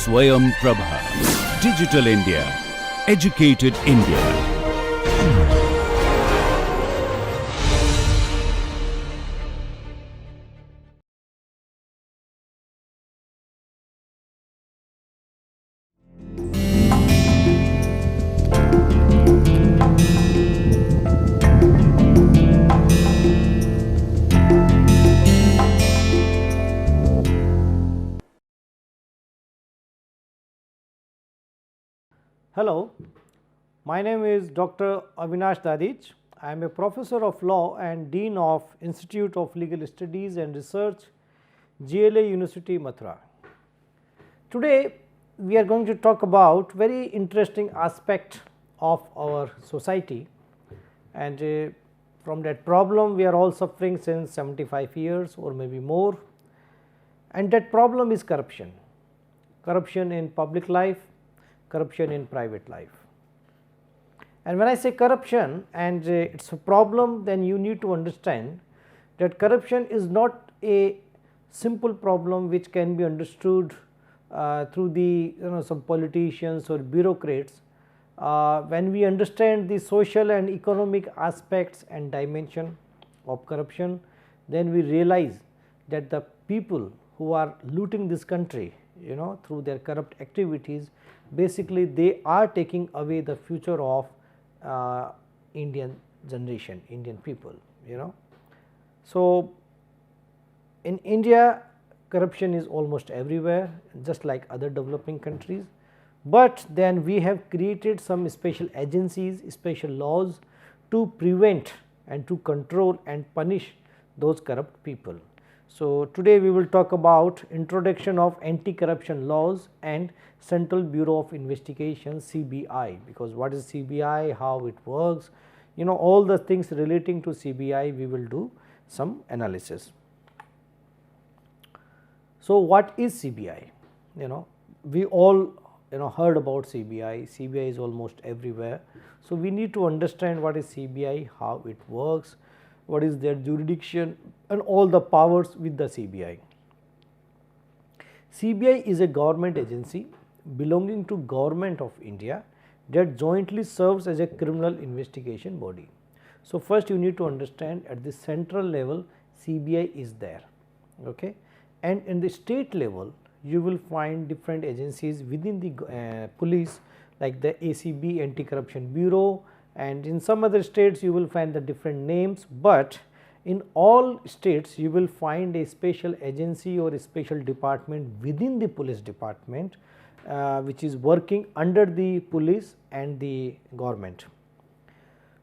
Swayam Prabha. Digital India. Educated India. Hello, my name is Dr. Avinash Dadich. I am a professor of law and dean of Institute of Legal Studies and Research, GLA University, Mathura. Today, we are going to talk about very interesting aspect of our society, and from that problem we are all suffering since 75 years or maybe more, and that problem is corruption. Corruption in public life, corruption in private life. And when I say corruption and it is a problem, then you need to understand that corruption is not a simple problem which can be understood through the some politicians or bureaucrats. When we understand the social and economic aspects and dimension of corruption, then we realize that the people who are looting this country through their corrupt activities, basically they are taking away the future of Indian generation, Indian people. So, in India corruption is almost everywhere, just like other developing countries, but then we have created some special agencies, special laws to prevent and to control and punish those corrupt people. So, today we will talk about introduction of anti-corruption laws and Central Bureau of Investigation, CBI, because what is CBI, how it works, all the things relating to CBI we will do some analysis. So, what is CBI? We all heard about CBI. CBI is almost everywhere. So, we need to understand what is CBI, how it works, what is their jurisdiction and all the powers with the CBI. CBI is a government agency belonging to Government of India that jointly serves as a criminal investigation body. So, first you need to understand at the central level CBI is there, okay, and in the state level you will find different agencies within the police like the ACB, Anti-Corruption Bureau, and in some other states you will find the different names, but in all states you will find a special agency or a special department within the police department which is working under the police and the government.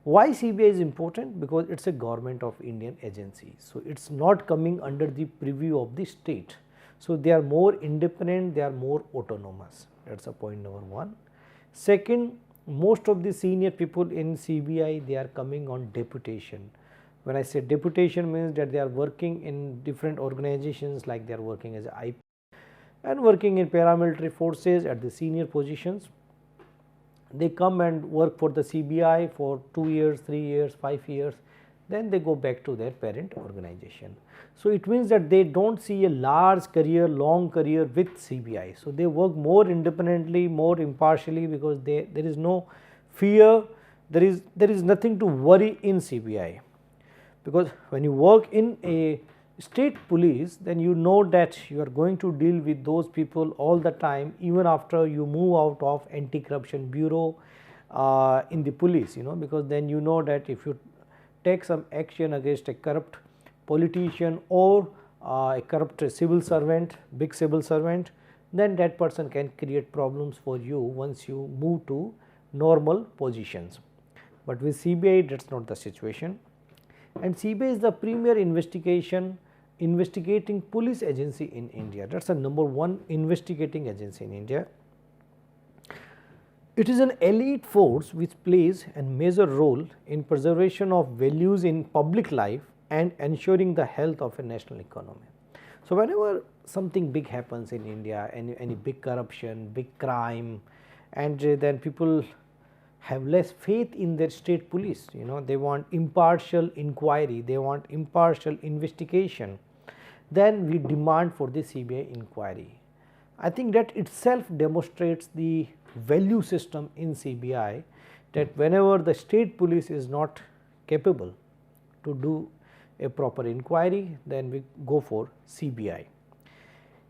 Why CBI is important? Because it is a government of Indian agency. So, it is not coming under the preview of the state. So, they are more independent, they are more autonomous, that is a point number one. Second, most of the senior people in CBI they are coming on deputation. When I say deputation means that they are working in different organizations, like they are working as a IP and working in paramilitary forces at the senior positions. They come and work for the CBI for 2 years, 3 years, 5 years, then they go back to their parent organization. So, it means that they do not see a large career, long career with CBI. So, they work more independently, more impartially, because there is no fear, there is nothing to worry in CBI. Because when you work in a state police, then you know that you are going to deal with those people all the time, even after you move out of Anti-Corruption Bureau in the police, because then you know that if you take some action against a corrupt politician or a corrupt civil servant, big civil servant, then that person can create problems for you once you move to normal positions. But with CBI that is not the situation, and CBI is the premier investigating police agency in India. That is the number one investigating agency in India. It is an elite force which plays a major role in preservation of values in public life and ensuring the health of a national economy. So, whenever something big happens in India, any big corruption, big crime, and then people have less faith in their state police, they want impartial inquiry, they want impartial investigation, then we demand for the CBI inquiry. I think that itself demonstrates the value system in CBI, that whenever the state police is not capable to do a proper inquiry, then we go for CBI.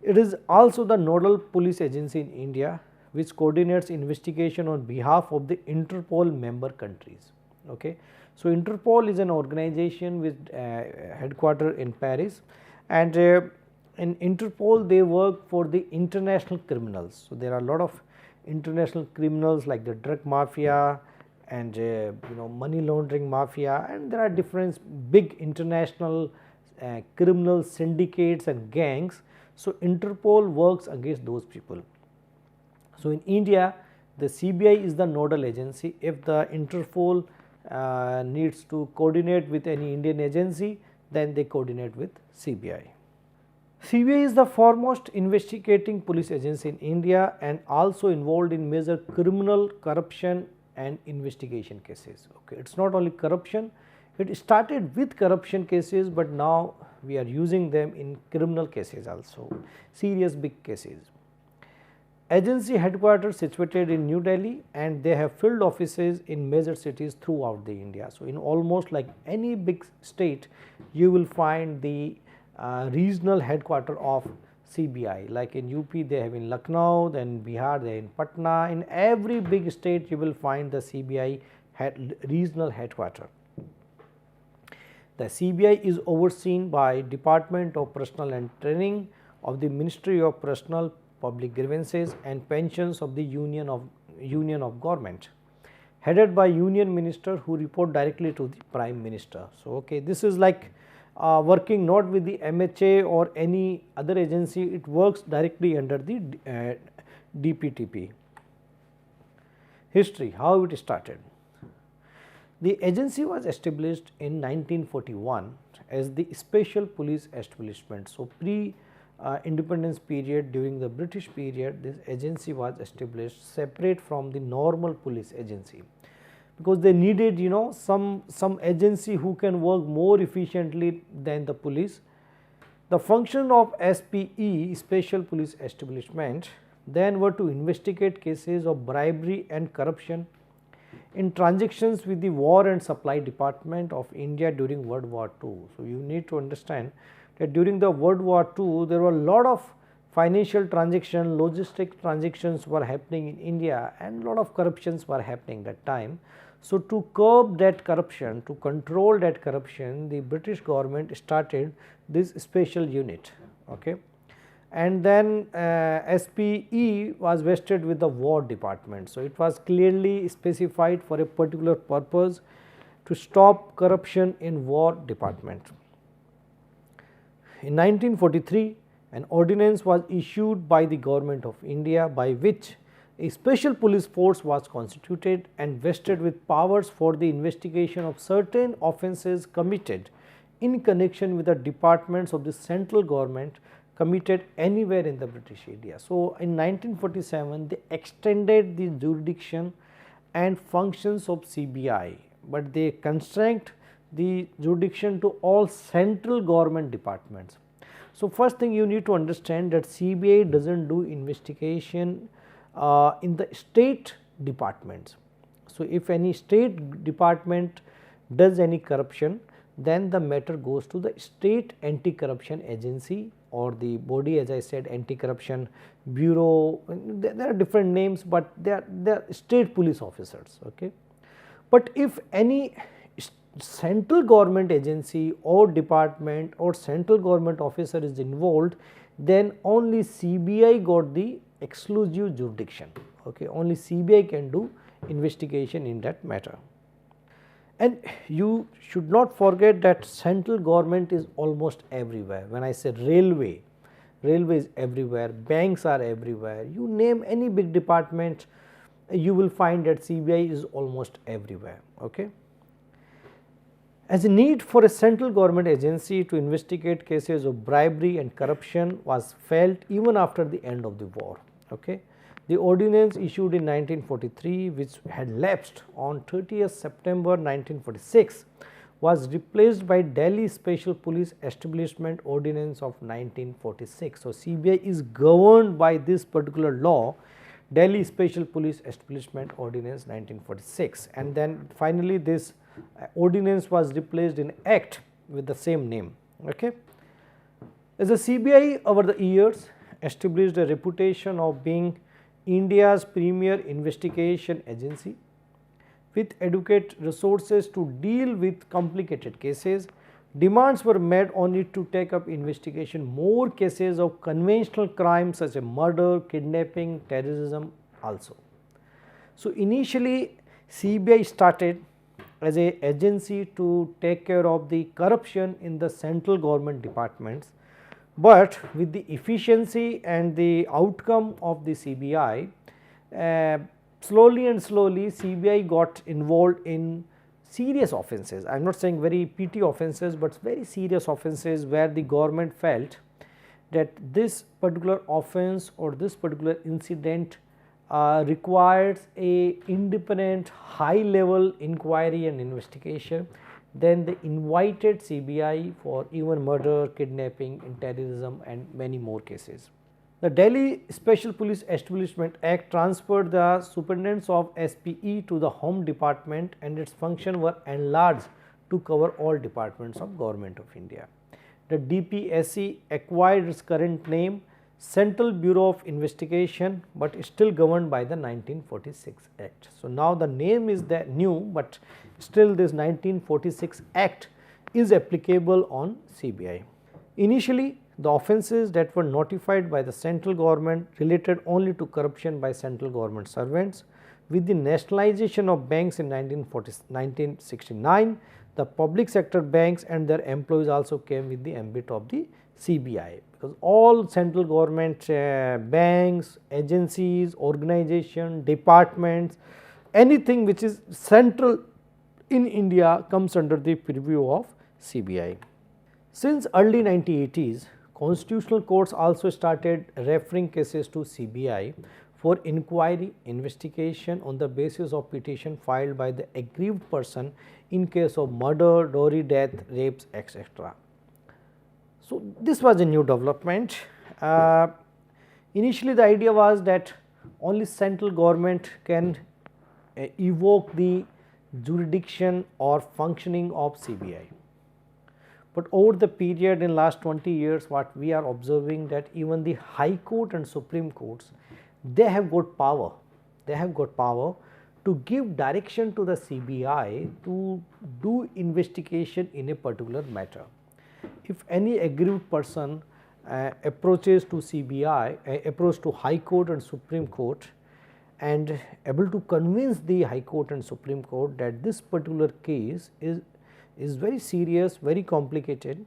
It is also the nodal police agency in India which coordinates investigation on behalf of the Interpol member countries. Okay. So, Interpol is an organization with headquarters in Paris, and in Interpol they work for the international criminals. So, there are a lot of international criminals like the drug mafia and money laundering mafia, and there are different big international criminal syndicates and gangs. So, Interpol works against those people. So, in India the CBI is the nodal agency. If the Interpol needs to coordinate with any Indian agency, then they coordinate with CBI. CBI is the foremost investigating police agency in India and also involved in major criminal, corruption and investigation cases. Okay. It is not only corruption, it started with corruption cases, but now we are using them in criminal cases also, serious big cases. Agency headquarters situated in New Delhi, and they have field offices in major cities throughout the India. So, in almost like any big state you will find the regional headquarter of CBI, like in UP they have in Lucknow, then Bihar they have in Patna. In every big state you will find the CBI regional headquarter. The CBI is overseen by Department of Personnel and Training of the Ministry of Personnel, Public Grievances and Pensions of the Union of Government, headed by Union Minister who report directly to the Prime Minister. So, okay, this is like working not with the MHA or any other agency, it works directly under the DPTP. History, how it started. The agency was established in 1941 as the Special Police Establishment. So, independence period, during the British period, this agency was established separate from the normal police agency, because they needed some agency who can work more efficiently than the police. The function of SPE, Special Police Establishment, then were to investigate cases of bribery and corruption in transactions with the War and Supply Department of India during World War II. So, you need to understand that during the World War II there were a lot of financial transactions, logistic transactions were happening in India, and lot of corruptions were happening that time. So, to curb that corruption, to control that corruption, the British government started this special unit. Okay. And then SPE was vested with the War Department. So, it was clearly specified for a particular purpose to stop corruption in War Department. In 1943, an ordinance was issued by the Government of India by which a special police force was constituted and vested with powers for the investigation of certain offences committed in connection with the departments of the central government committed anywhere in the British India. So, in 1947 they extended the jurisdiction and functions of CBI, but they constrained the jurisdiction to all central government departments. So, first thing you need to understand that CBI does not do investigation in the state departments. So, if any state department does any corruption, then the matter goes to the state anti-corruption agency or the body, as I said, anti-corruption bureau. There are different names, but they are state police officers. Okay. But if any central government agency or department or central government officer is involved, then only CBI got the exclusive jurisdiction. Okay. Only CBI can do investigation in that matter. And you should not forget that central government is almost everywhere. When I say railway is everywhere, banks are everywhere, you name any big department, you will find that CBI is almost everywhere. Okay. As a need for a central government agency to investigate cases of bribery and corruption was felt even after the end of the war. Okay. The ordinance issued in 1943, which had lapsed on 30th September 1946, was replaced by Delhi Special Police Establishment Ordinance of 1946. So, CBI is governed by this particular law, Delhi Special Police Establishment Ordinance 1946, and then finally this ordinance was replaced in Act with the same name. Okay. As the CBI over the years established a reputation of being India's premier investigation agency with adequate resources to deal with complicated cases, demands were made on it to take up investigation more cases of conventional crimes such as murder, kidnapping, terrorism also. So, initially CBI started as a agency to take care of the corruption in the central government departments, but with the efficiency and the outcome of the CBI, slowly and slowly CBI got involved in serious offences. I am not saying very petty offences, but very serious offences where the government felt that this particular offence or this particular incident requires a independent high level inquiry and investigation. Then they invited CBI for even murder, kidnapping, terrorism and many more cases. The Delhi Special Police Establishment Act transferred the superintendence of SPE to the Home Department, and its functions were enlarged to cover all departments of Government of India. The DPSE acquired its current name, Central Bureau of Investigation, but is still governed by the 1946 Act. So, now the name is new, but still this 1946 Act is applicable on CBI. Initially, the offences that were notified by the central government related only to corruption by central government servants. With the nationalization of banks in 1969, the public sector banks and their employees also came with the ambit of the CBI, because all central government banks, agencies, organizations, departments, anything which is central in India comes under the purview of CBI. Since early 1980s, constitutional courts also started referring cases to CBI for inquiry, investigation on the basis of petition filed by the aggrieved person in case of murder, dowry death, rapes, etc. So, this was a new development. Initially the idea was that only central government can evoke the jurisdiction or functioning of CBI. But over the period in last 20 years, what we are observing that even the High Court and Supreme Courts, they have got power. They have got power to give direction to the CBI to do investigation in a particular matter. If any aggrieved person approaches to CBI, approach to High Court and Supreme Court and able to convince the High Court and Supreme Court that this particular case is very serious, very complicated,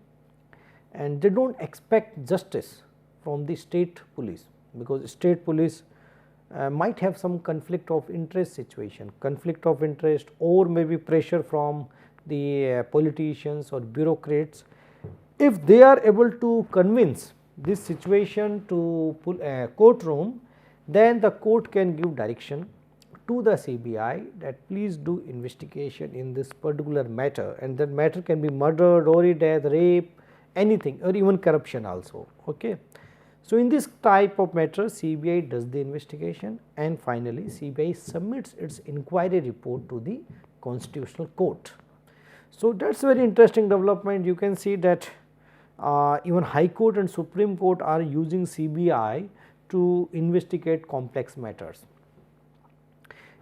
and they do not expect justice from the state police, because state police might have some conflict of interest situation, conflict of interest or maybe pressure from the politicians or bureaucrats. If they are able to convince this situation to courtroom, then the court can give direction to the CBI that please do investigation in this particular matter, and that matter can be murder, dowry death, rape, anything, or even corruption also. Okay. So, in this type of matter CBI does the investigation, and finally CBI submits its inquiry report to the Constitutional Court. So, that is very interesting development. You can see that even High Court and Supreme Court are using CBI to investigate complex matters.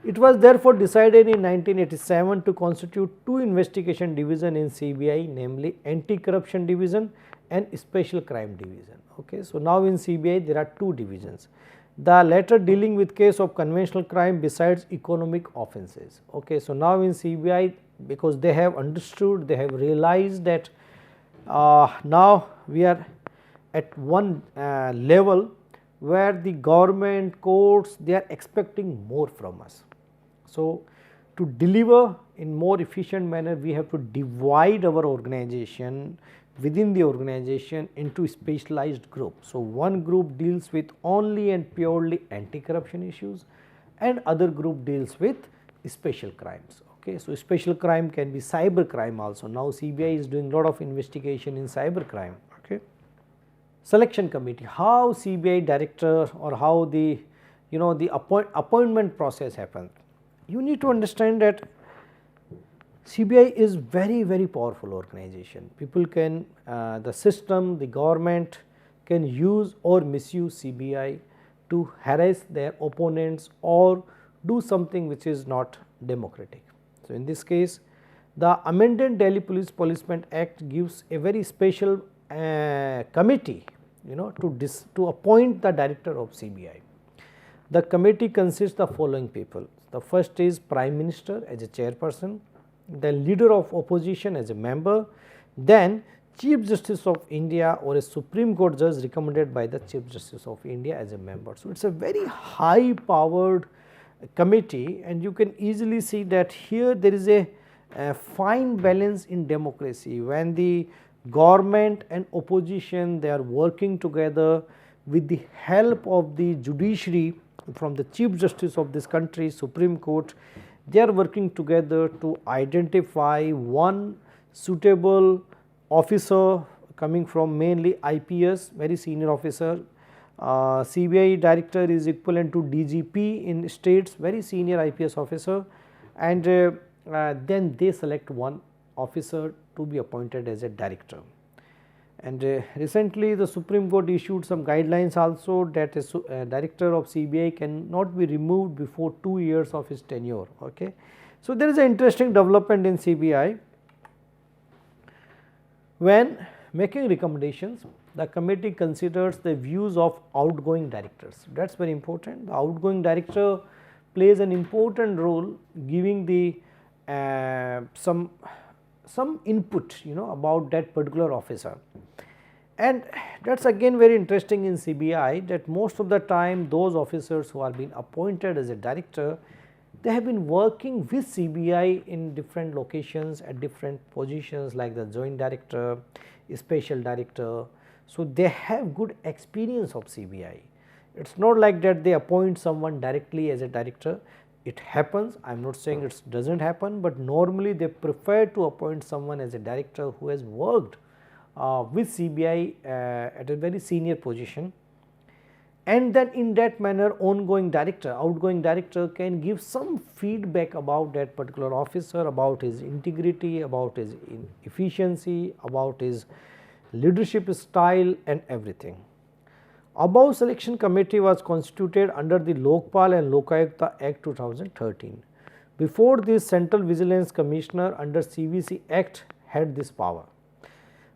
It was therefore decided in 1987 to constitute two investigation division in CBI, namely Anti-Corruption Division and Special Crime Division. Okay. So, now in CBI there are two divisions, the latter dealing with case of conventional crime besides economic offences. Okay. So, now in CBI, because they have understood, they have realized that now we are at one level where the government, courts, they are expecting more from us. So, to deliver in more efficient manner, we have to divide our organization within the organization into specialized groups. So, one group deals with only and purely anti-corruption issues, and other group deals with special crimes. Okay. So, special crime can be cyber crime also. Now, CBI is doing lot of investigation in cyber crime. Okay. Selection committee, how CBI director or how the the appointment process happens. You need to understand that CBI is very powerful organization. People can the system, the government can use or misuse CBI to harass their opponents or do something which is not democratic. So, in this case the amended Delhi Policeman Act gives a very special committee to appoint the director of CBI. The committee consists of the following people. The first is Prime Minister as a chairperson, the leader of opposition as a member, then Chief Justice of India or a Supreme Court judge recommended by the Chief Justice of India as a member. So, it is a very high powered committee, and you can easily see that here there is a fine balance in democracy when the government and opposition, they are working together with the help of the judiciary from the Chief Justice of this country, Supreme Court. They are working together to identify one suitable officer coming from mainly IPS, very senior officer. CBI director is equivalent to DGP in states, very senior IPS officer, and then they select one officer to be appointed as a director. And recently the Supreme Court issued some guidelines also that a director of CBI cannot be removed before 2 years of his tenure. Okay. So, there is an interesting development in CBI. When making recommendations, the committee considers the views of outgoing directors. That is very important. The outgoing director plays an important role, giving the some input about that particular officer. And that is again very interesting in CBI, that most of the time those officers who are being appointed as a director, they have been working with CBI in different locations at different positions like the joint director, special director. So, they have good experience of CBI. It is not like that they appoint someone directly as a director. It happens, I am not saying it does not happen, but normally they prefer to appoint someone as a director who has worked with CBI at a very senior position, and then in that manner outgoing director can give some feedback about that particular officer, about his integrity, about his efficiency, about his leadership style and everything. Above selection committee was constituted under the Lokpal and Lokayukta Act 2013. Before this, Central Vigilance Commissioner under CVC Act had this power.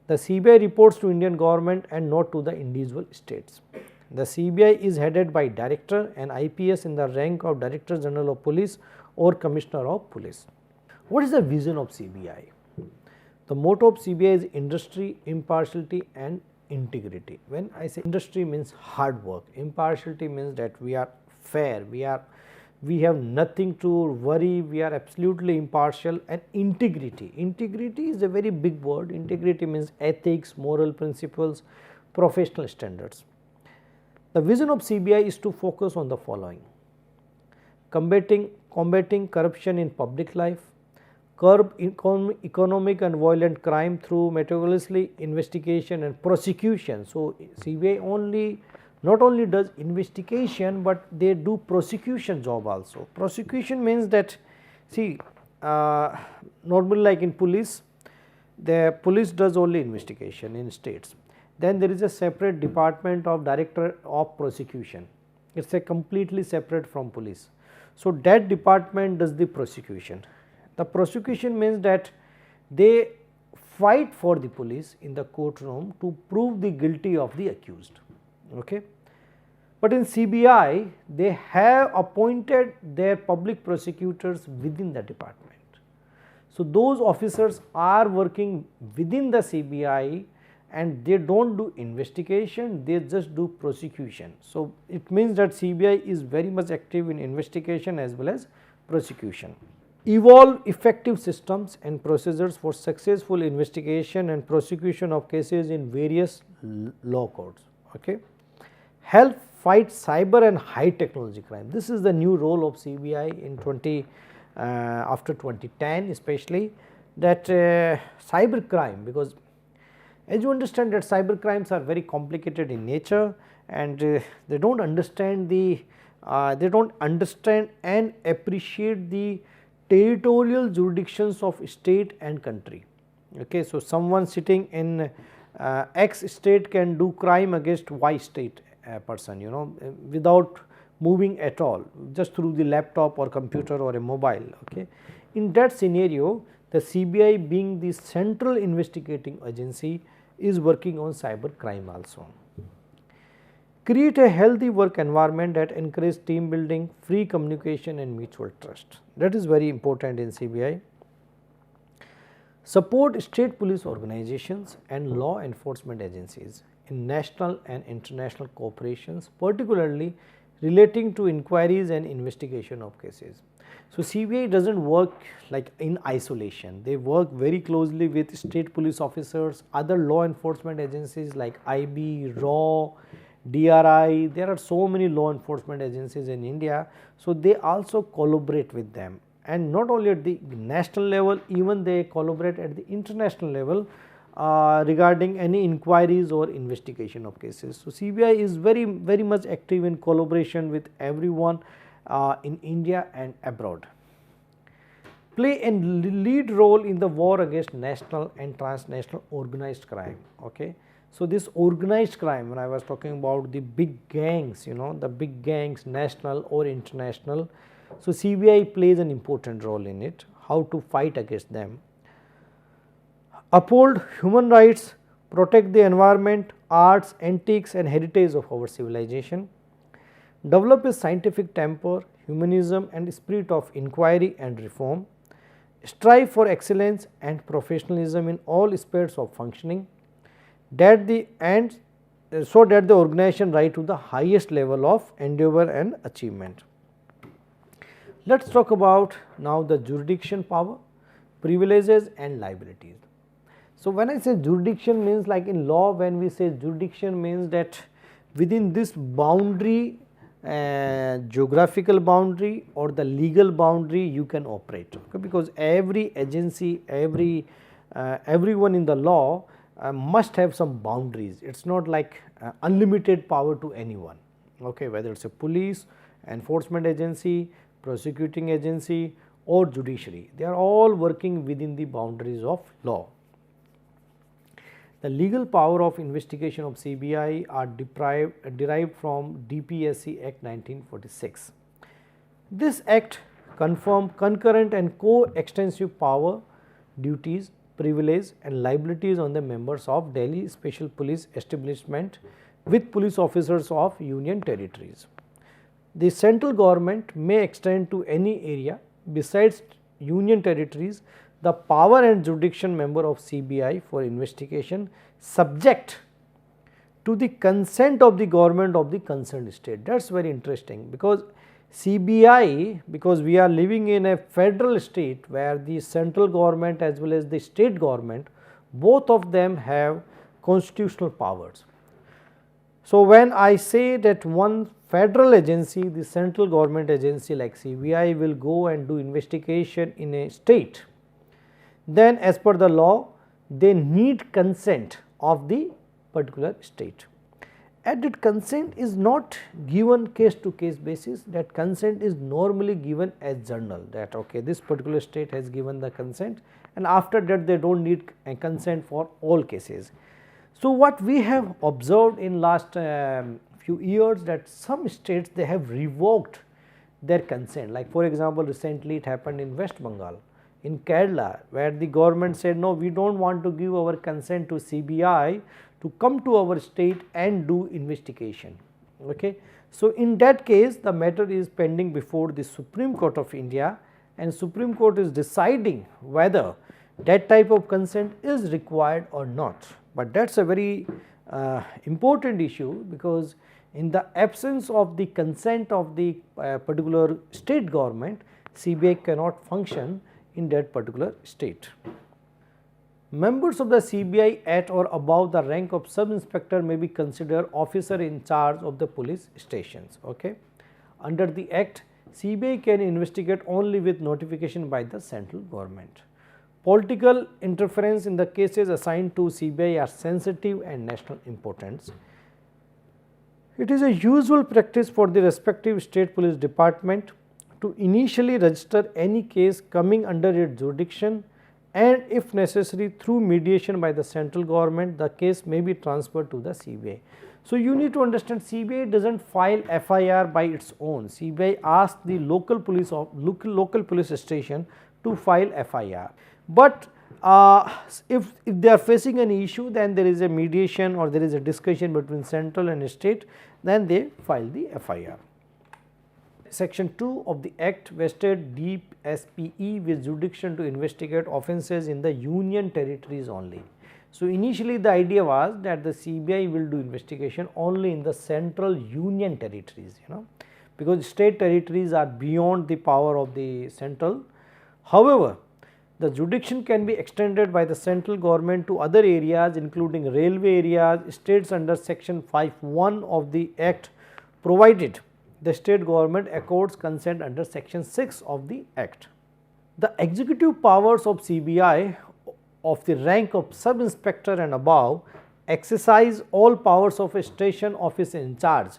The CBI reports to Indian government and not to the individual states. The CBI is headed by director and IPS in the rank of Director General of Police or Commissioner of Police. What is the vision of CBI? The motto of CBI is industry, impartiality and integrity. When I say industry, means hard work, impartiality means that we are fair, we have nothing to worry, we are absolutely impartial, and integrity. Integrity is a very big word. Integrity means ethics, moral principles, professional standards. The vision of CBI is to focus on the following: combating corruption in public life, curb economic and violent crime through meticulously investigation and prosecution. So, CBI not only does investigation, but they do prosecution job also. Prosecution means that, see, normally like in police, the police does only investigation in states. Then there is a separate department of Director of Prosecution. It is a completely separate from police. So, that department does the prosecution. The prosecution means that they fight for the police in the courtroom to prove the guilty of the accused. Okay. But in CBI, they have appointed their public prosecutors within the department. So, those officers are working within the CBI and they do not do investigation, they just do prosecution. So, it means that CBI is very much active in investigation as well as prosecution. Evolve effective systems and procedures for successful investigation and prosecution of cases in various law courts. Okay. Help fight cyber and high technology crime. This is the new role of CBI in after 2010 especially, that cyber crime, because as you understand that cyber crimes are very complicated in nature, and they do not understand and appreciate the territorial jurisdictions of state and country. Okay. So, someone sitting in X state can do crime against Y state person, without moving at all, just through the laptop or computer or a mobile. Okay. In that scenario, the CBI, being the central investigating agency, is working on cyber crime also. Create a healthy work environment that encourages team building, free communication and mutual trust. That is very important in CBI. Support state police organizations and law enforcement agencies in national and international cooperations, particularly relating to inquiries and investigation of cases. So, CBI does not work like in isolation, they work very closely with state police officers, other law enforcement agencies like IB, RAW, DRI. There are so many law enforcement agencies in India. So, they also collaborate with them, and not only at the national level, even they collaborate at the international level regarding any inquiries or investigation of cases. So, CBI is very much active in collaboration with everyone in India and abroad. Play a lead role in the war against national and transnational organized crime. Okay. So, this organized crime, when I was talking about the big gangs, the big gangs, national or international. So, CBI plays an important role in it, how to fight against them. Uphold human rights, protect the environment, arts, antiques and heritage of our civilization. Develop a scientific temper, humanism and spirit of inquiry and reform. Strive for excellence and professionalism in all aspects of functioning, so that the organization rise to the highest level of endeavor and achievement. Let us talk about now the jurisdiction power, privileges and liabilities. So, when I say jurisdiction, means like in law, when we say jurisdiction, means that within this boundary, geographical boundary or the legal boundary, you can operate. Okay, because every agency, everyone in the law must have some boundaries. It is not like unlimited power to anyone. Okay, whether it is a police, enforcement agency, prosecuting agency or judiciary, they are all working within the boundaries of law. The legal power of investigation of CBI are derived from DPSC Act 1946. This act confirmed concurrent and co-extensive power, duties, privilege and liabilities on the members of Delhi Special Police Establishment with police officers of Union Territories. The central government may extend to any area besides Union Territories the power and jurisdiction member of CBI for investigation, subject to the consent of the government of the concerned state. That is very interesting, because CBI, because we are living in a federal state where the central government as well as the state government, both of them have constitutional powers. So, when I say that one federal agency, the central government agency like CBI will go and do investigation in a state, then as per the law they need consent of the particular state. And that consent is not given case to case basis, that consent is normally given as journal, that okay, this particular state has given the consent, and after that they do not need a consent for all cases. So, what we have observed in last few years, that some states they have revoked their consent, like for example, recently it happened in West Bengal, in Kerala, where the government said no, we do not want to give our consent to CBI to come to our state and do investigation. Okay. So, in that case the matter is pending before the Supreme Court of India, and Supreme Court is deciding whether that type of consent is required or not. But that is a very important issue, because in the absence of the consent of the particular state government, CBI cannot function in that particular state. Members of the CBI at or above the rank of sub-inspector may be considered officer in charge of the police stations. Okay. Under the act, CBI can investigate only with notification by the central government. Political interference in the cases assigned to CBI are sensitive and national importance. It is a usual practice for the respective state police department to initially register any case coming under its jurisdiction, and if necessary through mediation by the central government, the case may be transferred to the CBI. So, you need to understand CBI does not file FIR by its own. CBI asks the local police station to file FIR. But if they are facing an issue, then there is a mediation or there is a discussion between central and state, then they file the FIR. Section 2 of the Act vested DSPE with jurisdiction to investigate offences in the union territories only. So, initially the idea was that the CBI will do investigation only in the central union territories, because state territories are beyond the power of the central. However, the jurisdiction can be extended by the central government to other areas including railway areas, states under section 5(1) of the Act, provided the state government accords consent under section 6 of the Act. The executive powers of CBI of the rank of sub-inspector and above exercise all powers of a station officer in charge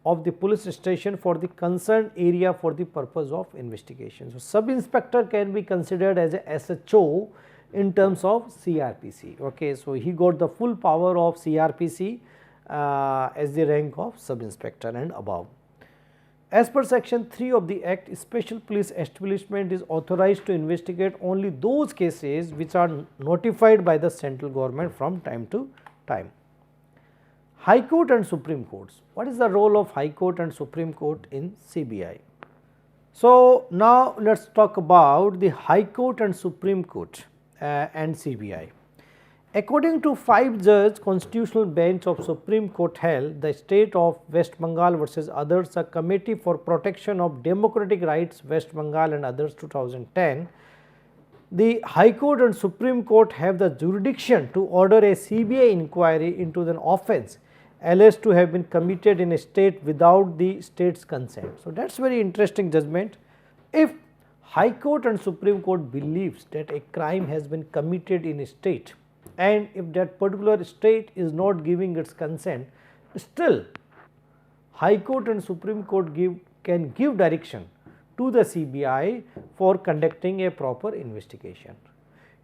of the police station for the concerned area for the purpose of investigation. So, sub-inspector can be considered as a SHO in terms of CRPC. Okay. So, he got the full power of CRPC as the rank of sub-inspector and above. As per section 3 of the Act, special police establishment is authorized to investigate only those cases which are notified by the central government from time to time. High Court and Supreme Courts. What is the role of High Court and Supreme Court in CBI? So, now let us talk about the High Court and Supreme Court and CBI. According to 5-judge constitutional bench of Supreme Court held, the state of West Bengal versus others, a committee for protection of democratic rights West Bengal and others 2010, the High Court and Supreme Court have the jurisdiction to order a CBI inquiry into an offence alleged to have been committed in a state without the state's consent. So, that is very interesting judgment. If High Court and Supreme Court believes that a crime has been committed in a state, and if that particular state is not giving its consent, still High Court and Supreme Court can give direction to the CBI for conducting a proper investigation.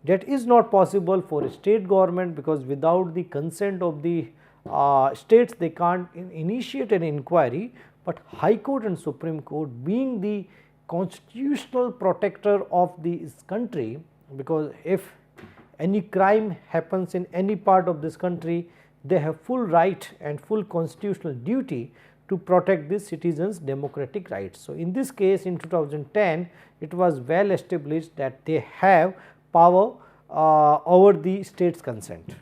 That is not possible for a state government, because without the consent of the states they can't initiate an inquiry, but High Court and Supreme Court being the constitutional protector of this country, because if any crime happens in any part of this country, they have full right and full constitutional duty to protect the citizens' democratic rights. So, in this case in 2010, it was well established that they have power over the state's consent.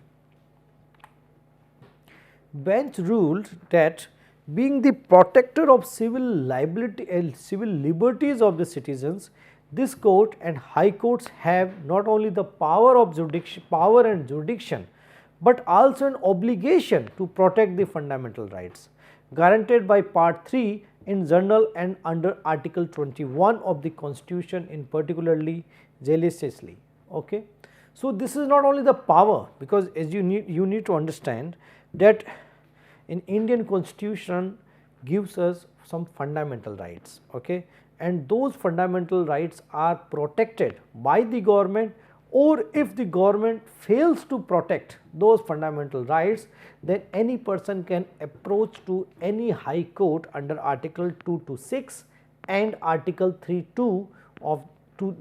Bench ruled that being the protector of civil liability and civil liberties of the citizens, this court and high courts have not only the power and jurisdiction, but also an obligation to protect the fundamental rights guaranteed by part 3 in journal and under article 21 of the constitution, in particularly jealously. Okay. So, this is not only the power, because as you need to understand that in Indian constitution gives us some fundamental rights, okay, and those fundamental rights are protected by the government, or if the government fails to protect those fundamental rights, then any person can approach to any high court under article 2 to 6 and article 3(2)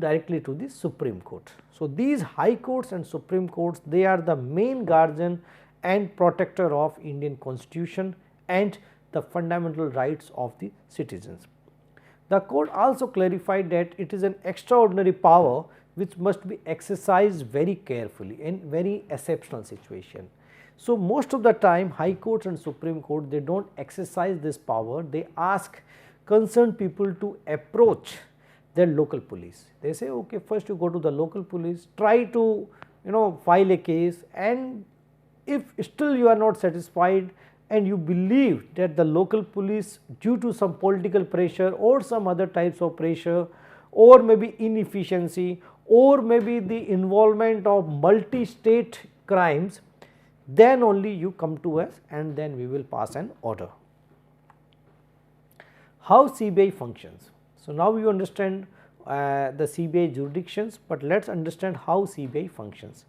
directly to the Supreme Court. So, these high courts and Supreme Courts, they are the main guardian and protector of Indian constitution and the fundamental rights of the citizens. The court also clarified that it is an extraordinary power which must be exercised very carefully in very exceptional situation. So, most of the time high courts and Supreme Court, they do not exercise this power, they ask concerned people to approach their local police. They say, okay, first you go to the local police, try to file a case, and if still you are not satisfied, and you believe that the local police, due to some political pressure or some other types of pressure, or maybe inefficiency, or maybe the involvement of multi-state crimes, then only you come to us and then we will pass an order. How CBI functions? So, now you understand the CBI jurisdictions, but let us understand how CBI functions.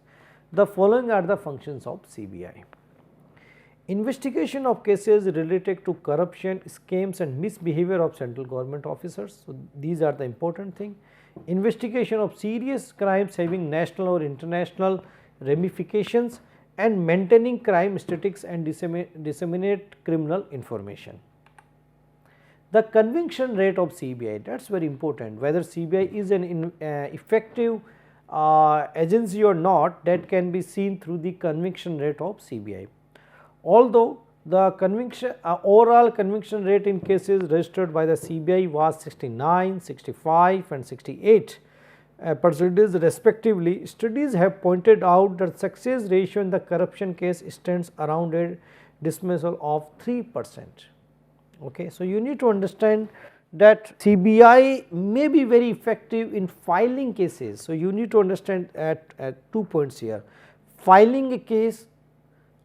The following are the functions of CBI. Investigation of cases related to corruption, schemes and misbehavior of central government officers. So, these are the important thing. Investigation of serious crimes having national or international ramifications, and maintaining crime statistics and disseminate criminal information. The conviction rate of CBI, that is very important. Whether CBI is an effective agency or not, that can be seen through the conviction rate of CBI. Although the conviction overall conviction rate in cases registered by the CBI was 69, 65 and 68 percentages respectively, studies have pointed out that success ratio in the corruption case stands around a dismissal of 3%. Okay. So, you need to understand that CBI may be very effective in filing cases. So, you need to understand at 2 points here: filing a case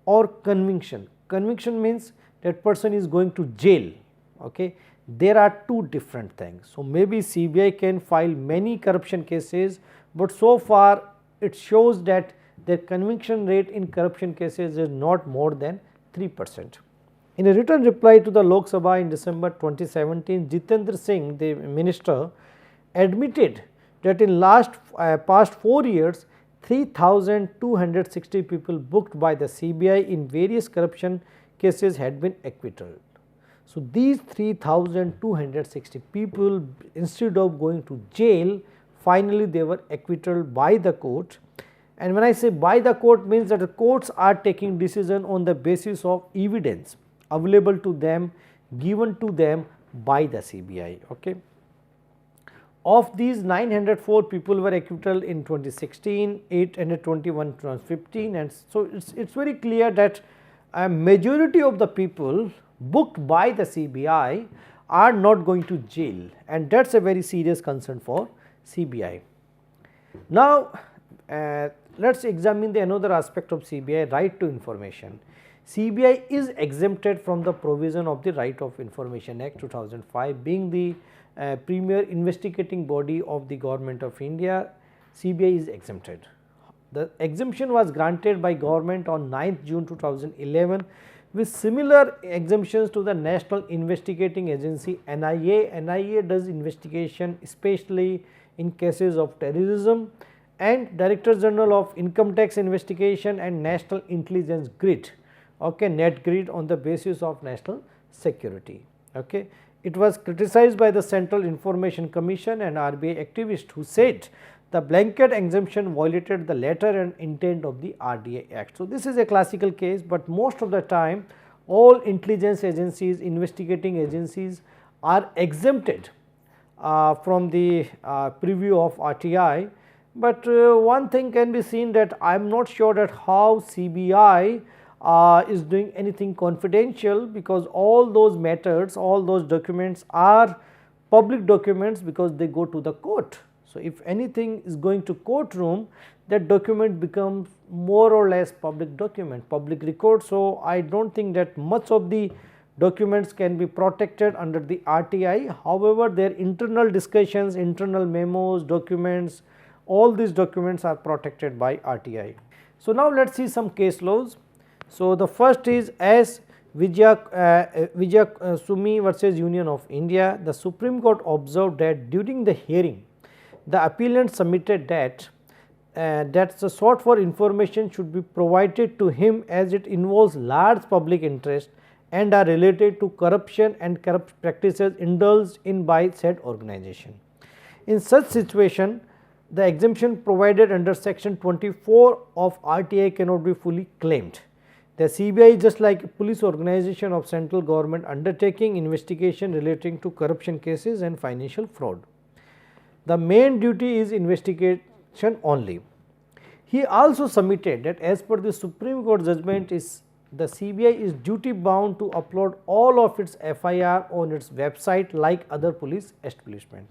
or conviction. Conviction means that person is going to jail. Okay. There are two different things. So, maybe CBI can file many corruption cases, but so far it shows that their conviction rate in corruption cases is not more than 3%. In a written reply to the Lok Sabha in December 2017, Jitendra Singh, the minister, admitted that in past 4 years, 3,260 people booked by the CBI in various corruption cases had been acquitted. So, these 3,260 people, instead of going to jail, finally they were acquitted by the court. And when I say by the court, means that the courts are taking decision on the basis of evidence available to them, given to them by the CBI. Okay. Of these, 904 people were acquitted in 2016, 821 in 2015, and so it's very clear that a majority of the people booked by the CBI are not going to jail, and that is a very serious concern for CBI. Now, let us examine another aspect of CBI, right to information. CBI is exempted from the provision of the Right of Information Act 2005, being the premier investigating body of the Government of India. CBI is exempted. The exemption was granted by government on 9th June 2011, with similar exemptions to the National Investigating Agency NIA. NIA does investigation especially in cases of terrorism, and Director General of Income Tax Investigation and National Intelligence Grid, okay, NET Grid, on the basis of national security. Okay. It was criticized by the Central Information Commission and RBI activists, who said the blanket exemption violated the letter and intent of the RDA Act. So, this is a classical case, but most of the time all intelligence agencies, investigating agencies are exempted from the preview of RTI. But one thing can be seen, that I am not sure that how CBI is doing anything confidential, because all those matters, all those documents are public documents, because they go to the court. So, if anything is going to courtroom, that document becomes more or less public document, public record. So, I do not think that much of the documents can be protected under the RTI. However, their internal discussions, internal memos, documents, all these documents are protected by RTI. So, now let us see some case laws. So, the first is as Vijay Sumi versus Union of India. The Supreme Court observed that during the hearing, the appellant submitted that the sought for information should be provided to him as it involves large public interest and are related to corruption and corrupt practices indulged in by said organization. In such situation, the exemption provided under section 24 of RTI cannot be fully claimed. The CBI is just like a police organization of central government undertaking investigation relating to corruption cases and financial fraud. The main duty is investigation only. He also submitted that as per the Supreme Court judgment is the CBI is duty bound to upload all of its FIR on its website like other police establishment.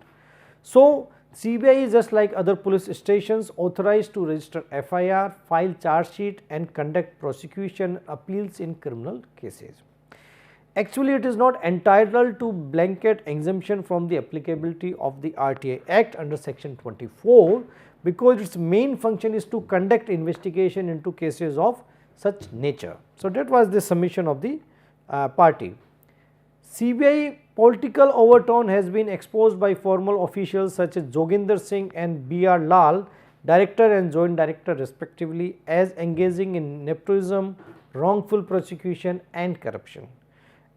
So, CBI is just like other police stations authorized to register FIR, file charge sheet and conduct prosecution appeals in criminal cases. Actually, it is not entitled to blanket exemption from the applicability of the RTA Act under section 24, because its main function is to conduct investigation into cases of such nature. So, that was the submission of the party. CBI political overtone has been exposed by formal officials such as Joginder Singh and B.R. Lal, director and joint director respectively, as engaging in nepotism, wrongful prosecution and corruption.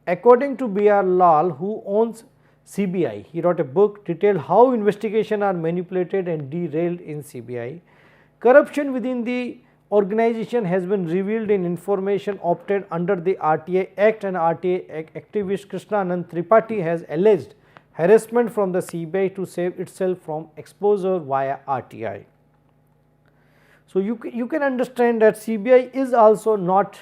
According to B.R. Lal, who owns CBI, he wrote a book detailed how investigations are manipulated and derailed in CBI. Corruption within the organization has been revealed in information obtained under the RTA Act, and RTA activist Krishna Anand Tripathi has alleged harassment from the CBI to save itself from exposure via RTI. So, you can understand that CBI is also not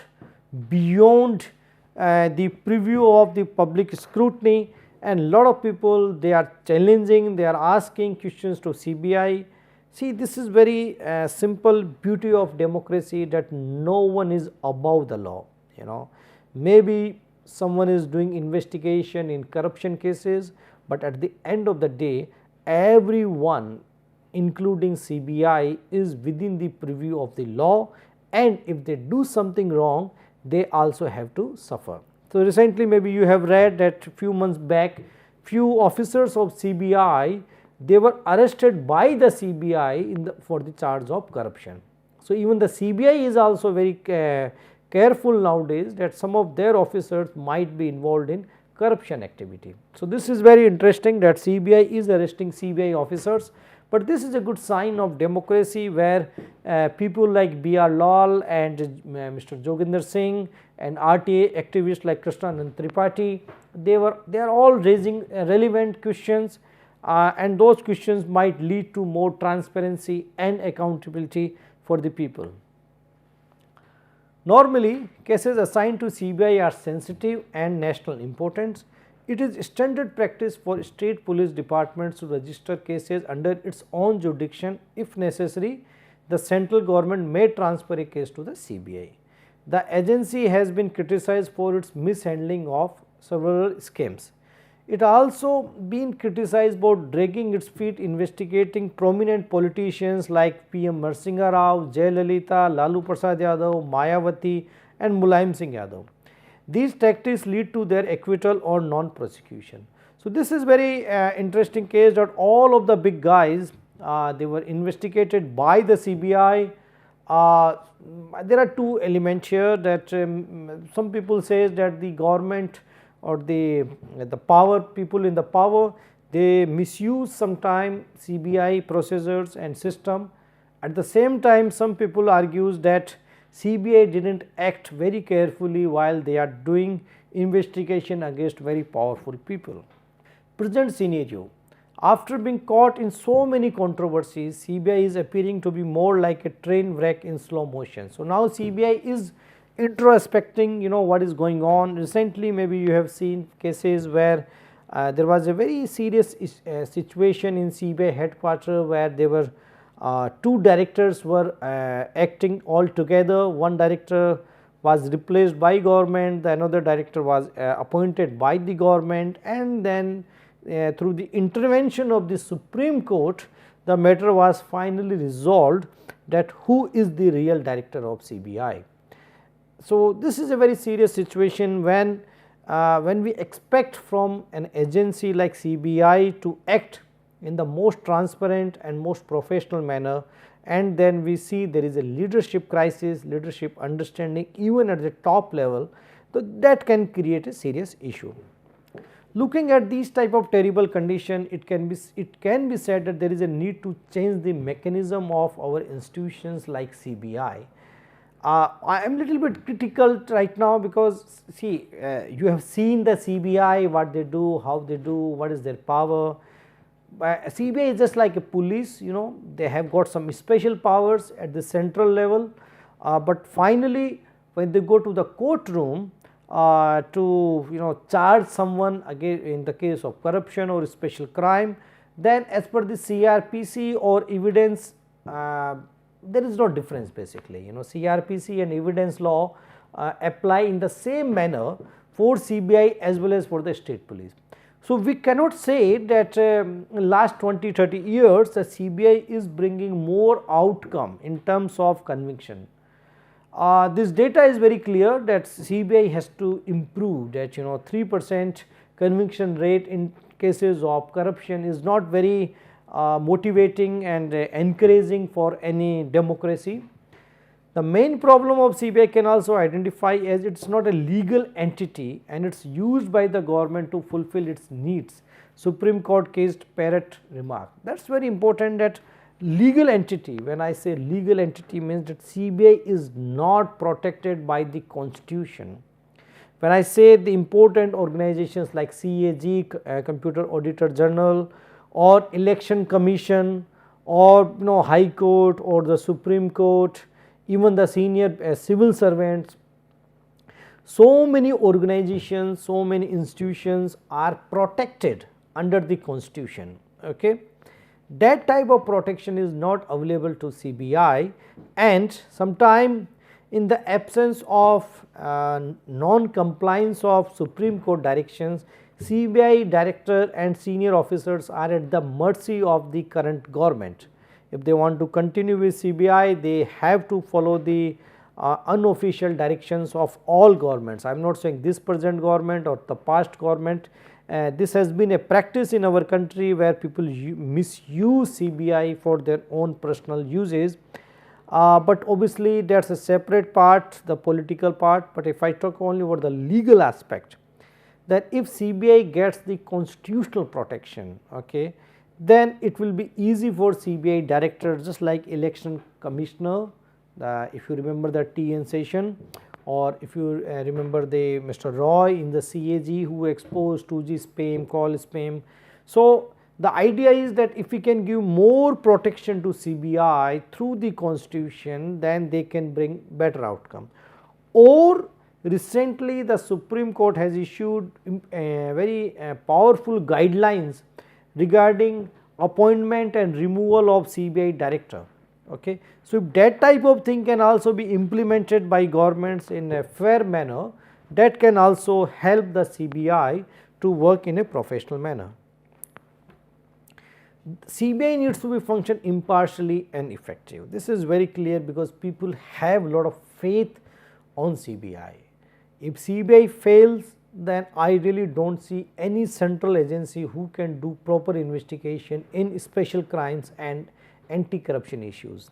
beyond the preview of the public scrutiny, and lot of people, they are challenging, they are asking questions to CBI. See, this is very simple beauty of democracy, that no one is above the law, you know. Maybe someone is doing investigation in corruption cases, but at the end of the day everyone including CBI is within the preview of the law, and if they do something wrong they also have to suffer. So, recently maybe you have read that few months back few officers of CBI, they were arrested by the CBI for the charge of corruption. So, even the CBI is also very careful nowadays that some of their officers might be involved in corruption activity. So, this is very interesting that CBI is arresting CBI officers, but this is a good sign of democracy where people like B.R. Lal and Mr. Joginder Singh and RTA activists like Krishna Anand Tripathi, they are all raising relevant questions, and those questions might lead to more transparency and accountability for the people. Normally, cases assigned to CBI are sensitive and national importance. It is standard practice for state police departments to register cases under its own jurisdiction. If necessary, the central government may transfer a case to the CBI. The agency has been criticized for its mishandling of several schemes. It also been criticized about dragging its feet investigating prominent politicians like PM Narasimha Rao, Jayalalitha, Lalu Prasad Yadav, Mayawati and Mulayam Singh Yadav. These tactics lead to their acquittal or non-prosecution. So, this is very interesting case that all of the big guys, they were investigated by the CBI. There are two elements here that some people say that the government or the power, people in the power, they misuse sometime CBI procedures and system. At the same time, some people argues that CBI did not act very carefully while they are doing investigation against very powerful people. Present scenario, after being caught in so many controversies, CBI is appearing to be more like a train wreck in slow motion. So, now CBI is introspecting, you know, what is going on. Recently maybe you have seen cases where there was a very serious situation in CBI headquarters where there were two directors were acting all together. One director was replaced by government, the another director was appointed by the government, and then through the intervention of the Supreme Court, the matter was finally resolved that who is the real director of CBI. So, this is a very serious situation when we expect from an agency like CBI to act in the most transparent and most professional manner, and then we see there is a leadership crisis, leadership understanding even at the top level, so that can create a serious issue. Looking at these type of terrible condition, it can be said that there is a need to change the mechanism of our institutions like CBI. I am little bit critical right now because see, you have seen the CBI, what they do, how they do, what is their power. CBI is just like a police, you know, they have got some special powers at the central level, but finally when they go to the courtroom to charge someone again in the case of corruption or special crime, then as per the CRPC or evidence, there is no difference basically. CRPC and evidence law apply in the same manner for CBI as well as for the state police. So, we cannot say that in last 20-30 years the CBI is bringing more outcome in terms of conviction. This data is very clear that CBI has to improve that 3% conviction rate in cases of corruption is not very motivating and encouraging for any democracy. The main problem of CBI can also identify as it is not a legal entity and it is used by the government to fulfill its needs. Supreme Court case Parrott remark. That is very important, that legal entity, when I say legal entity, means that CBI is not protected by the constitution. When I say the important organizations like CAG, Computer Auditor General, or Election Commission, or High Court or the Supreme Court, even the senior civil servants, so many organizations, so many institutions are protected under the constitution. Okay? That type of protection is not available to CBI, and sometime in the absence of non-compliance of Supreme Court directions, CBI director and senior officers are at the mercy of the current government. If they want to continue with CBI, they have to follow the unofficial directions of all governments. I am not saying this present government or the past government. This has been a practice in our country where people misuse CBI for their own personal uses, but obviously that is a separate part, the political part. But if I talk only about the legal aspect, that if CBI gets the constitutional protection, okay, then it will be easy for CBI director, just like election commissioner, if you remember the TN session, or if you remember the Mr. Roy in the CAG who exposed 2G spam, call spam. So, the idea is that if we can give more protection to CBI through the constitution, then they can bring better outcome. Or recently the Supreme Court has issued very powerful guidelines regarding appointment and removal of CBI director. Okay. So, if that type of thing can also be implemented by governments in a fair manner, that can also help the CBI to work in a professional manner. CBI needs to be function impartially and effective. This is very clear because people have a lot of faith on CBI. If CBI fails, then I really do not see any central agency who can do proper investigation in special crimes and anti-corruption issues.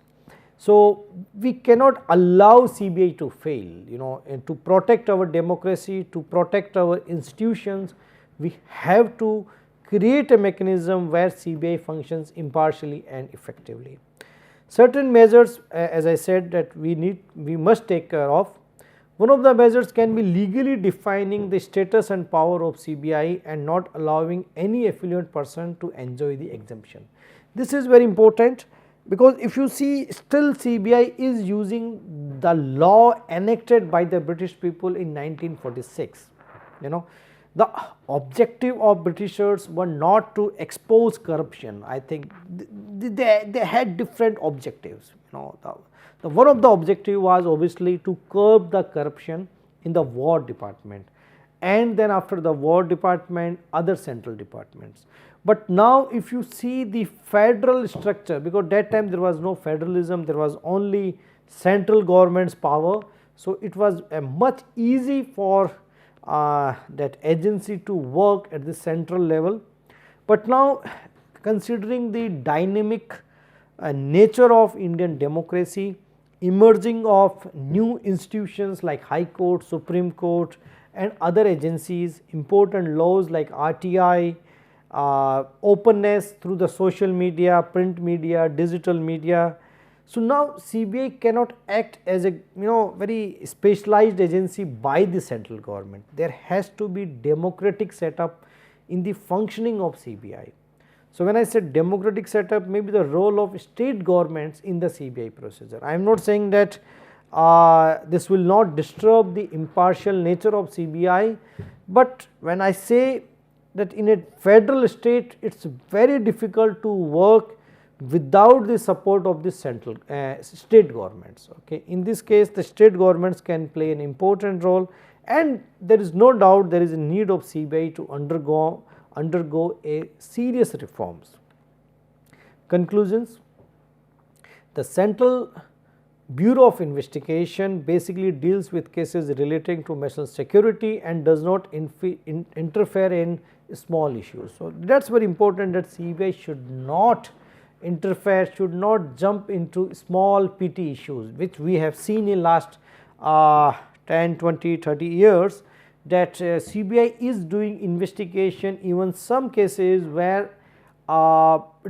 So, we cannot allow CBI to fail, and to protect our democracy, to protect our institutions, we have to create a mechanism where CBI functions impartially and effectively. Certain measures, as I said, that we must take care of. One of the measures can be legally defining the status and power of CBI and not allowing any affluent person to enjoy the exemption. This is very important, because if you see, still CBI is using the law enacted by the British people in 1946. The objective of Britishers were not to expose corruption. I think they had different objectives. One of the objective was obviously to curb the corruption in the War Department, and then after the War Department, other central departments. But now if you see the federal structure, because that time there was no federalism, there was only central government's power. So, it was much easy for that agency to work at the central level. But now, considering the dynamic nature of Indian democracy, emerging of new institutions like High Court, Supreme Court and other agencies, important laws like RTI, openness through the social media, print media, digital media. So, now CBI cannot act as a very specialized agency by the central government. There has to be democratic setup in the functioning of CBI. So, when I said democratic setup, maybe the role of state governments in the CBI procedure. I am not saying that This will not disturb the impartial nature of CBI, but when I say that in a federal state it is very difficult to work without the support of the central state governments. Okay. In this case the state governments can play an important role, and there is no doubt there is a need of CBI to undergo a serious reforms. Conclusions: the Central Bureau of Investigation basically deals with cases relating to national security and does not interfere in small issues. So, that is very important that CBI should not interfere, should not jump into small petty issues, which we have seen in last 10, 20, 30 years, that CBI is doing investigation even some cases where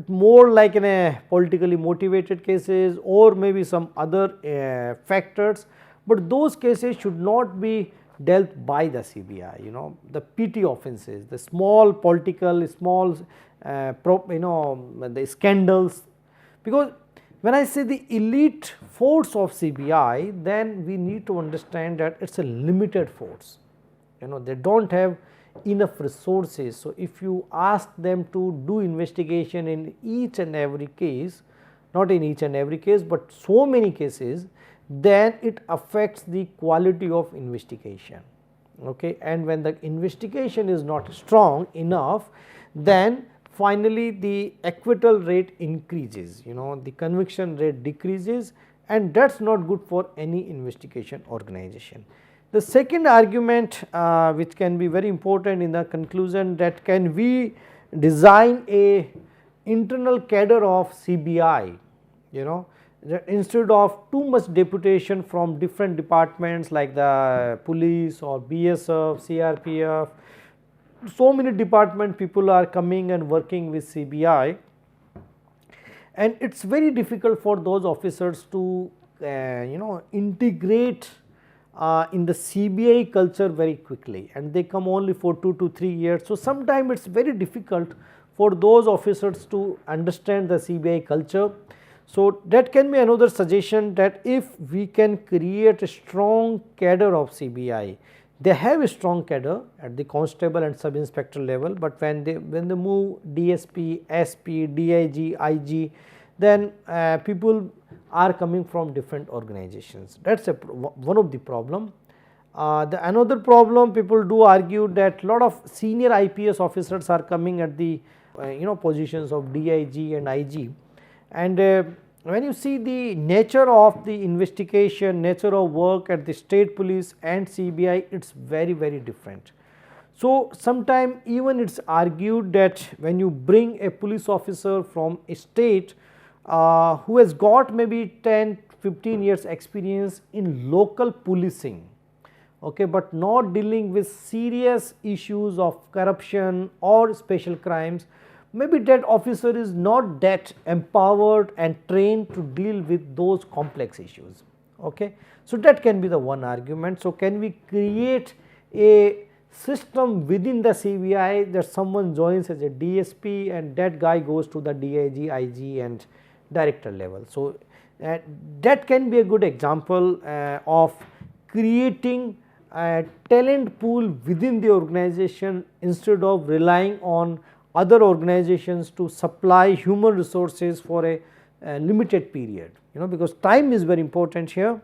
more like in a politically motivated cases or maybe some other factors, but those cases should not be dealt by the CBI, the petty offences, the small political, small the scandals, because when I say the elite force of CBI, then we need to understand that it is a limited force, they do not have enough resources. So, if you ask them to do investigation in each and every case, not in each and every case, but so many cases, then it affects the quality of investigation. Okay. And when the investigation is not strong enough, then finally the acquittal rate increases, the conviction rate decreases, and that is not good for any investigation organization. The second argument which can be very important in the conclusion, that can we design a internal cadre of CBI, that instead of too much deputation from different departments like the police or BSF, CRPF, so many department people are coming and working with CBI, and it is very difficult for those officers to integrate in the CBI culture very quickly, and they come only for 2 to 3 years. So, sometimes it is very difficult for those officers to understand the CBI culture. So, that can be another suggestion, that if we can create a strong cadre of CBI, they have a strong cadre at the constable and sub inspector level, but when they move DSP, SP, DIG, IG, then people are coming from different organizations. That is one of the problem. Another problem, people do argue that lot of senior IPS officers are coming at the positions of DIG and IG, and when you see the nature of the investigation, nature of work at the state police and CBI, it is very, very different. So, sometimes even it is argued that when you bring a police officer from a state who has got maybe 10, 15 years experience in local policing, okay, but not dealing with serious issues of corruption or special crimes, maybe that officer is not that empowered and trained to deal with those complex issues. Okay. So, that can be the one argument. So, can we create a system within the CBI that someone joins as a DSP and that guy goes to the DIG, IG and director level. So, that can be a good example of creating a talent pool within the organization instead of relying on other organizations to supply human resources for a limited period, because time is very important here.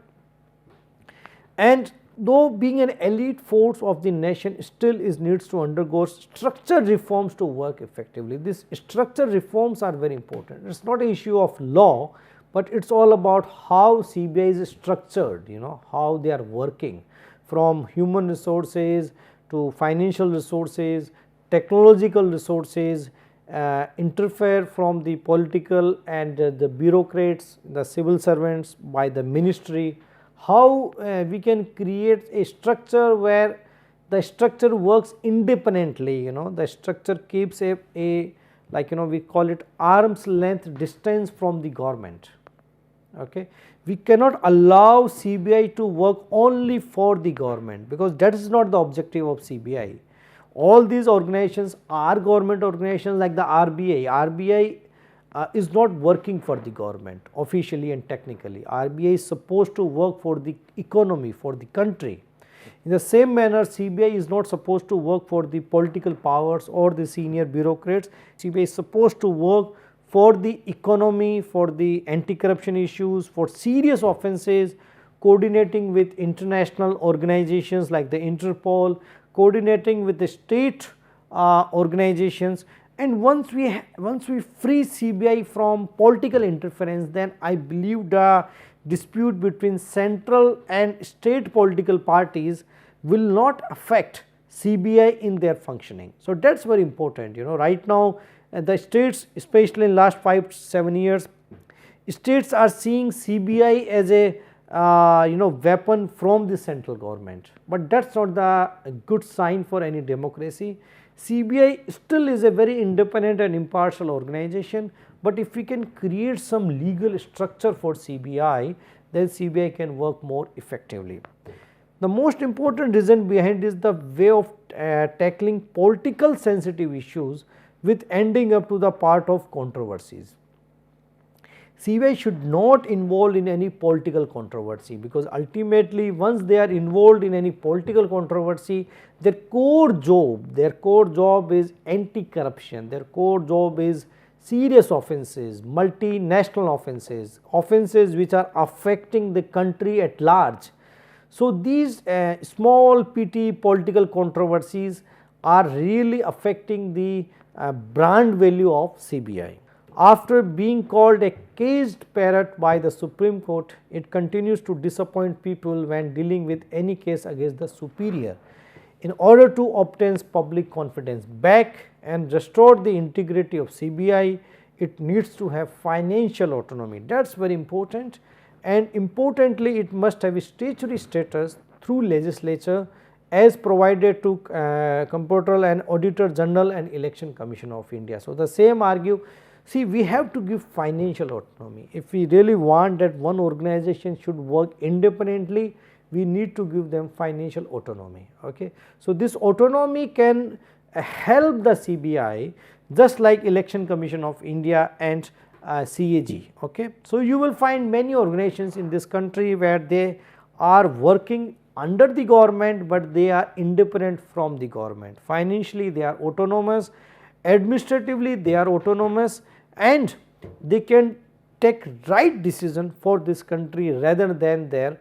And though being an elite force of the nation, still needs to undergo structured reforms to work effectively. These structured reforms are very important. It is not an issue of law, but it is all about how CBI is structured, how they are working, from human resources to financial resources, technological resources, interfere from the political and the bureaucrats, the civil servants by the ministry. How we can create a structure where the structure works independently, the structure keeps a we call it arm's length distance from the government. Okay. We cannot allow CBI to work only for the government, because that is not the objective of CBI. All these organizations are government organizations like the RBI. RBI is not working for the government officially and technically. RBI is supposed to work for the economy, for the country. In the same manner, CBI is not supposed to work for the political powers or the senior bureaucrats. CBI is supposed to work for the economy, for the anti-corruption issues, for serious offences, coordinating with international organizations like the Interpol, coordinating with the state organizations. And once we free CBI from political interference, then I believe the dispute between central and state political parties will not affect CBI in their functioning. So that is very important. Right now the states, especially in last 5-7 years, states are seeing CBI as a weapon from the central government, but that is not the good sign for any democracy. CBI still is a very independent and impartial organization, but if we can create some legal structure for CBI, then CBI can work more effectively. The most important reason behind is the way of tackling political sensitive issues with ending up to the part of controversies. CBI should not involve in any political controversy, because ultimately once they are involved in any political controversy, their core job is anti-corruption, their core job is serious offences, multinational offences, offences which are affecting the country at large. So these small petty political controversies are really affecting the brand value of CBI. After being called a caged parrot by the Supreme Court, it continues to disappoint people when dealing with any case against the superior. In order to obtain public confidence back and restore the integrity of CBI, it needs to have financial autonomy. That is very important, and importantly it must have a statutory status through legislature as provided to Comptroller and Auditor General and Election Commission of India. So the same argue, see, we have to give financial autonomy. If we really want that one organization should work independently, we need to give them financial autonomy. Okay. So this autonomy can help the CBI just like Election Commission of India and CAG. Okay. So you will find many organizations in this country where they are working under the government, but they are independent from the government. Financially they are autonomous, administratively they are autonomous, and they can take right decision for this country rather than their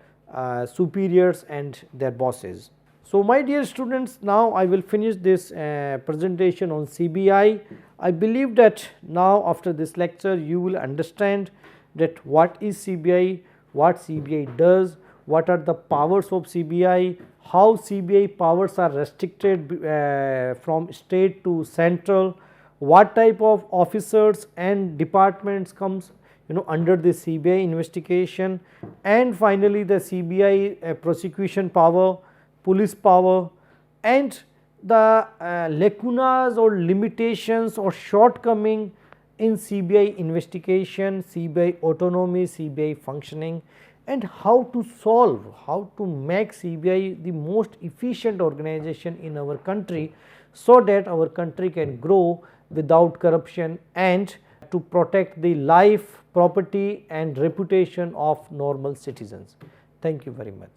superiors and their bosses. So my dear students, now I will finish this presentation on CBI. I believe that now after this lecture you will understand that what is CBI, what CBI does, what are the powers of CBI, how CBI powers are restricted from state to central, what type of officers and departments comes under the CBI investigation, and finally the CBI prosecution power, police power, and the lacunas or limitations or shortcoming in CBI investigation, CBI autonomy, CBI functioning, and how to solve, how to make CBI the most efficient organization in our country, so that our country can grow without corruption and to protect the life, property and reputation of normal citizens. Thank you very much.